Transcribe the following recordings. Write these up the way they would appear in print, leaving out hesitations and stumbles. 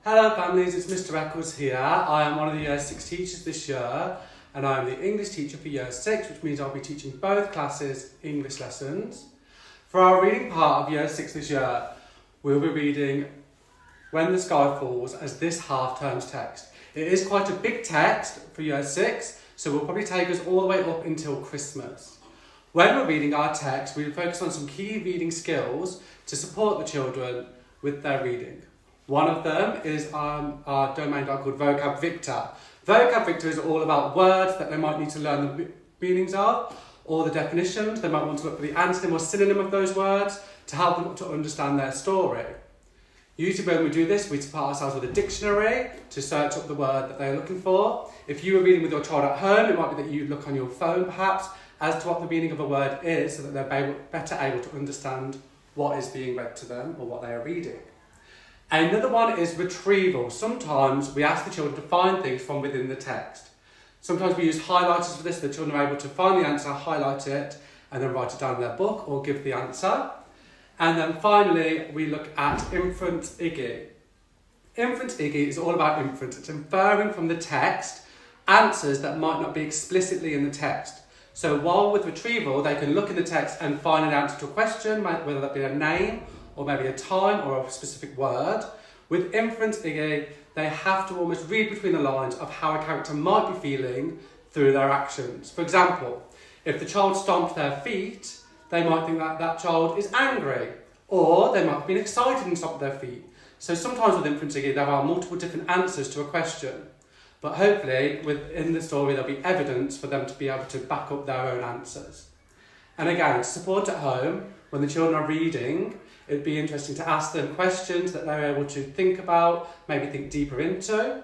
Hello families, it's Mr Eccles here. I am one of the Year 6 teachers this year and I am the English teacher for Year 6, which means I'll be teaching both classes English lessons. For our reading part of Year 6 this year, we'll be reading When the Sky Falls as this half-term's text. It is quite a big text for Year 6, so it will probably take us all the way up until Christmas. When we're reading our text, we'll focus on some key reading skills to support the children with their reading. One of them is our domain called Vocab Victor. Vocab Victor is all about words that they might need to learn the meanings of, or the definitions. They might want to look for the antonym or synonym of those words to help them to understand their story. Usually when we do this, we support ourselves with a dictionary to search up the word that they're looking for. If you were reading with your child at home, it might be that you look on your phone perhaps as to what the meaning of a word is, so that they're better able to understand what is being read to them or what they are reading. Another one is retrieval. Sometimes we ask the children to find things from within the text. Sometimes we use highlighters for this, so the children are able to find the answer, highlight it, and then write it down in their book or give the answer. And then finally, we look at inference Iggy. Inference Iggy is all about inference. It's inferring from the text answers that might not be explicitly in the text. So while with retrieval, they can look in the text and find an answer to a question, whether that be a name or maybe a time or a specific word. With inference Iggy, they have to almost read between the lines of how a character might be feeling through their actions. For example, if the child stomps their feet, they might think that that child is angry, or they might have been excited and stomped their feet. So sometimes with inference Iggy, there are multiple different answers to a question. But hopefully, within the story, there'll be evidence for them to be able to back up their own answers. And again, support at home, when the children are reading, it'd be interesting to ask them questions that they're able to think about, maybe think deeper into.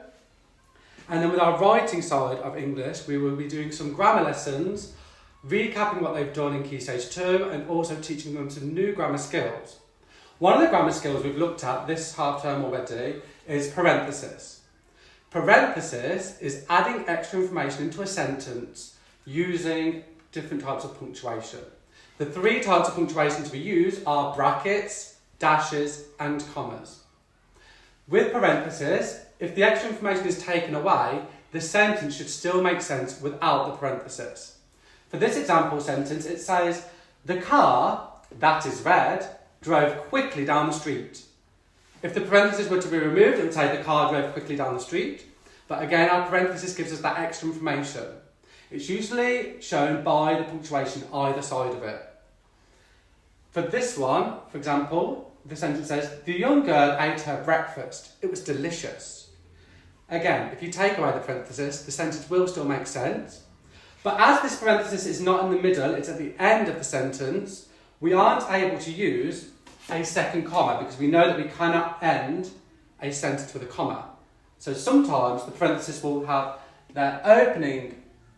And then with our writing side of English, we will be doing some grammar lessons, recapping what they've done in Key Stage 2 and also teaching them some new grammar skills. One of the grammar skills we've looked at this half term already is parenthesis. Parenthesis is adding extra information into a sentence using different types of punctuation. The three types of punctuation to be used are brackets, dashes, and commas. With parenthesis, if the extra information is taken away, the sentence should still make sense without the parenthesis. For this example sentence, it says, "The car, that is red, drove quickly down the street." If the parenthesis were to be removed, it would say the car drove quickly down the street. But again, our parenthesis gives us that extra information. It's usually shown by the punctuation either side of it. For this one, for example, the sentence says, "The young girl ate her breakfast. It was delicious." Again, if you take away the parenthesis, the sentence will still make sense. But as this parenthesis is not in the middle, it's at the end of the sentence, we aren't able to use a second comma because we know that we cannot end a sentence with a comma. So sometimes the parenthesis will have their opening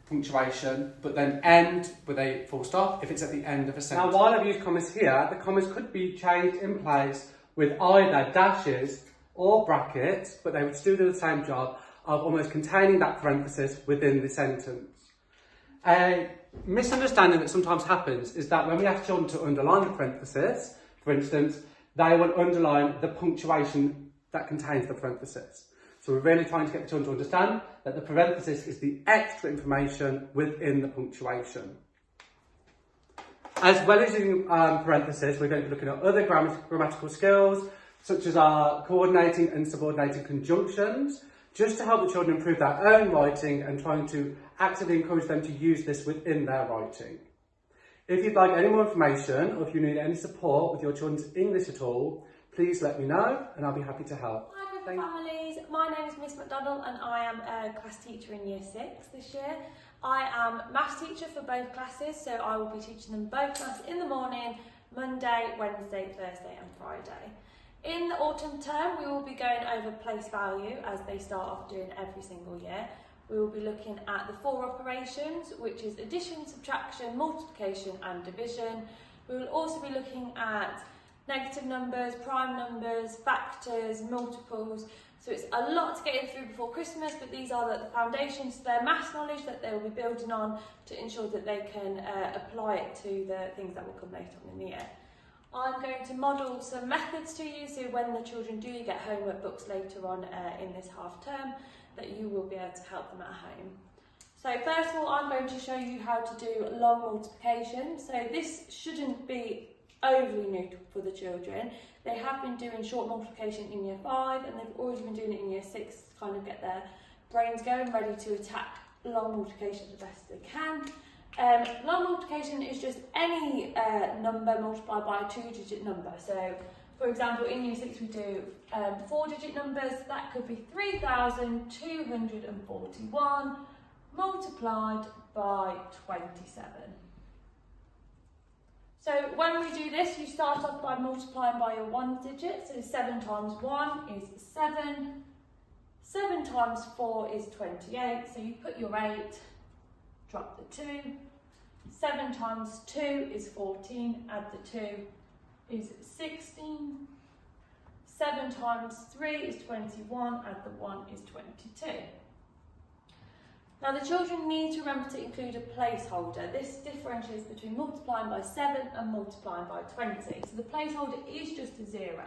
punctuation but then end with a full stop if it's at the end of a sentence. Now while I've used commas here, the commas could be changed in place with either dashes or brackets, but they would still do the same job of almost containing that parenthesis within the sentence. A misunderstanding that sometimes happens is that when we ask children to underline the parenthesis, for instance, they will underline the punctuation that contains the parenthesis. So we're really trying to get the children to understand that the parenthesis is the extra information within the punctuation. As well as using parenthesis, we're going to be looking at other grammatical skills, such as our coordinating and subordinating conjunctions, just to help the children improve their own writing and trying to actively encourage them to use this within their writing. If you'd like any more information or if you need any support with your children's English at all, please let me know and I'll be happy to help. Hi families, my name is Miss McDonald and I am a class teacher in Year 6 this year. I am maths teacher for both classes, so I will be teaching them both maths in the morning, Monday, Wednesday, Thursday and Friday. In the autumn term we will be going over place value as they start off doing every single year. We will be looking at the 4 operations, which is addition, subtraction, multiplication and division. We will also be looking at negative numbers, prime numbers, factors, multiples. So it's a lot to get in through before Christmas, but these are the foundations to their maths knowledge that they will be building on to ensure that they can apply it to the things that will come later on in the year. I'm going to model some methods to you, so when the children do get homework books later on in this half term, that you will be able to help them at home. So first of all, I'm going to show you how to do long multiplication. So this shouldn't be overly new for the children. They have been doing short multiplication in year 5 and they've already been doing it in year 6 to kind of get their brains going, ready to attack long multiplication the best they can. Long multiplication is just any number multiplied by a 2-digit number. So for example, in year 6 we do 4-digit numbers. That could be 3,241 multiplied by 27. So when we do this, you start off by multiplying by your 1 digit. So 7 times 1 is 7. 7 times 4 is 28. So you put your 8, drop the 2. 7 times 2 is 14. Add the 2 is 16. 7 times 3 is 21. Add the 1 is 22. Now the children need to remember to include a placeholder. This differentiates between multiplying by 7 and multiplying by 20. So the placeholder is just a 0.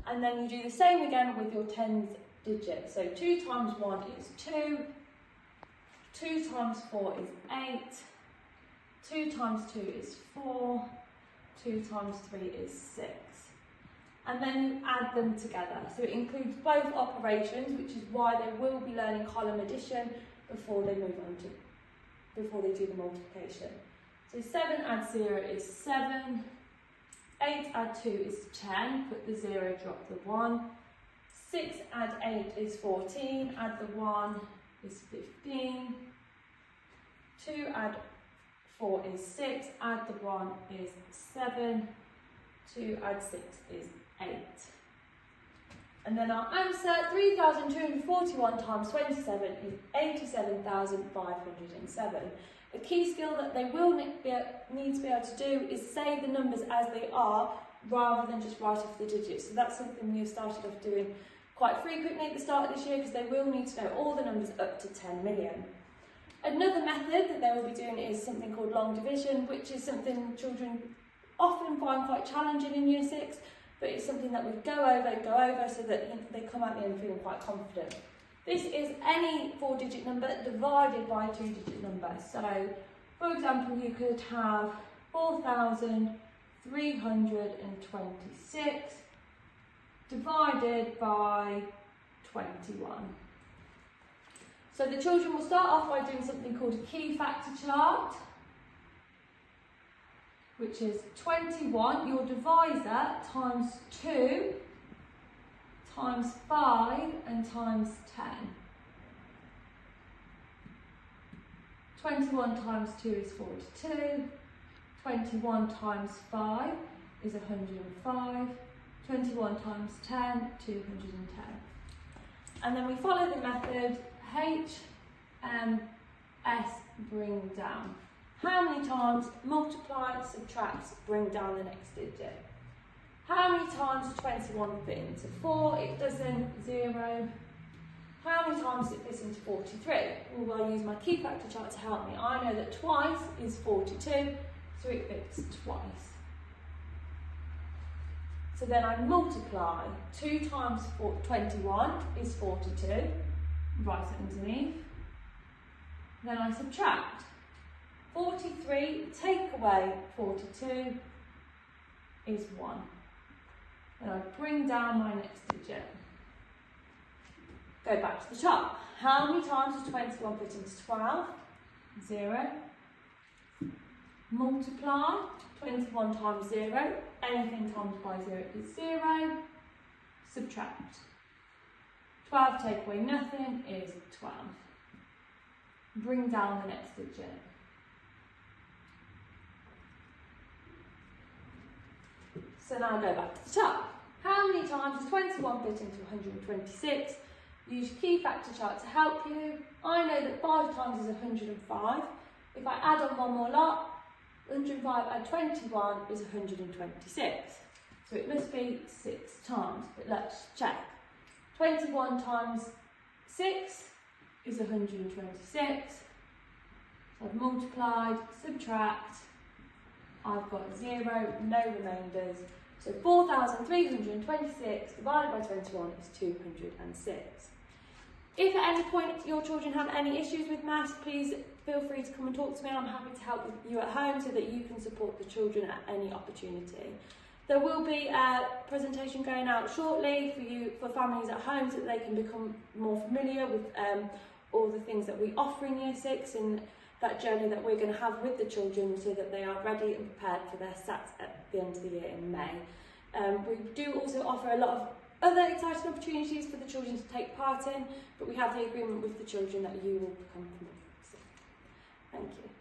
And then you do the same again with your tens digit. So 2 times 1 is 2. 2 times 4 is 8. 2 times 2 is 4. 2 times 3 is 6. And then you add them together. So it includes both operations, which is why they will be learning column addition before they do the multiplication. So 7 add 0 is 7, 8 add 2 is 10, put the 0, drop the 1, 6 add 8 is 14, add the 1 is 15, 2 add 4 is 6, add the 1 is 7, 2 add 6 is 8. And then our answer, 3,241 times 27 is 87,507. A key skill that they will need to be able to do is say the numbers as they are, rather than just write off the digits. So that's something we have started off doing quite frequently at the start of this year, because they will need to know all the numbers up to 10 million. Another method that they will be doing is something called long division, which is something children often find quite challenging in year 6. But it's something that we go over so that they come out the end feeling quite confident. This is any 4-digit number divided by a 2-digit number. So, for example, you could have 4,326 divided by 21. So the children will start off by doing something called a key factor chart, which is 21, your divisor, times 2, times 5, and times 10. 21 times 2 is 42, 21 times 5 is 105, 21 times 10, 210. And then we follow the method H, M, S, bring down. How many times multiply, subtract, bring down the next digit? How many times does 21 fit into 4? It doesn't. 0. How many times does it fit into 43? Well, I'll use my key factor chart to help me. I know that twice is 42, so it fits twice. So then I multiply. 2 times 21 is 42. Write it underneath. Then I subtract. 43, take away 42 is 1. Then I bring down my next digit. Go back to the chart. How many times does 21 fit into 12? 0. Multiply. 21 times 0. Anything times by 0 is 0. Subtract. 12 take away nothing is 12. Bring down the next digit. So now go back to the chart. How many times does 21 fit into 126? Use key factor chart to help you. I know that 5 times is 105. If I add on one more lot, 105 add 21 is 126. So it must be 6 times, but let's check. 21 times 6 is 126. So I've multiplied, subtract. I've got 0, no remainders. So 4,326 divided by 21 is 206. If at any point your children have any issues with maths, please feel free to come and talk to me. I'm happy to help you at home so that you can support the children at any opportunity. There will be a presentation going out shortly for families at home so that they can become more familiar with all the things that we offer in Year 6 and that journey that we're going to have with the children so that they are ready and prepared for their SATs at the end of the year in May. We do also offer a lot of other exciting opportunities for the children to take part in, but we have the agreement with the children that you will become familiar with. Thank you.